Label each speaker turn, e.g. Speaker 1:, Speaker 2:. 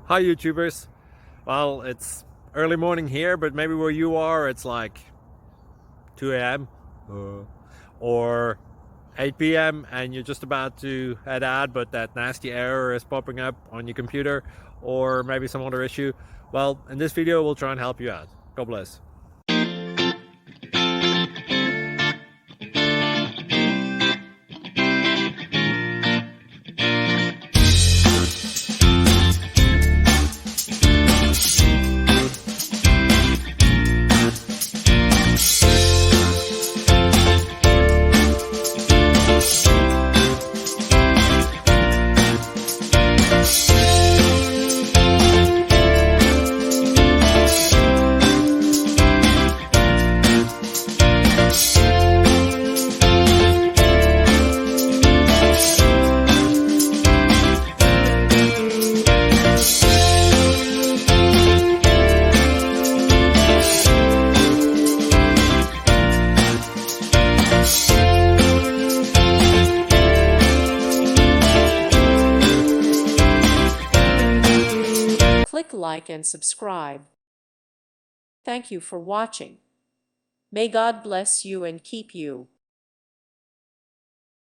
Speaker 1: Hi YouTubers. Well, it's early morning here, but maybe where you are it's like 2 a.m. or 8 p.m. and you're just about to head out, but that nasty error is popping up on your computer, or maybe some other issue. Well, in this video we'll try and help you out. God bless.
Speaker 2: Click like and subscribe. Thank you for watching. May God bless you and keep you.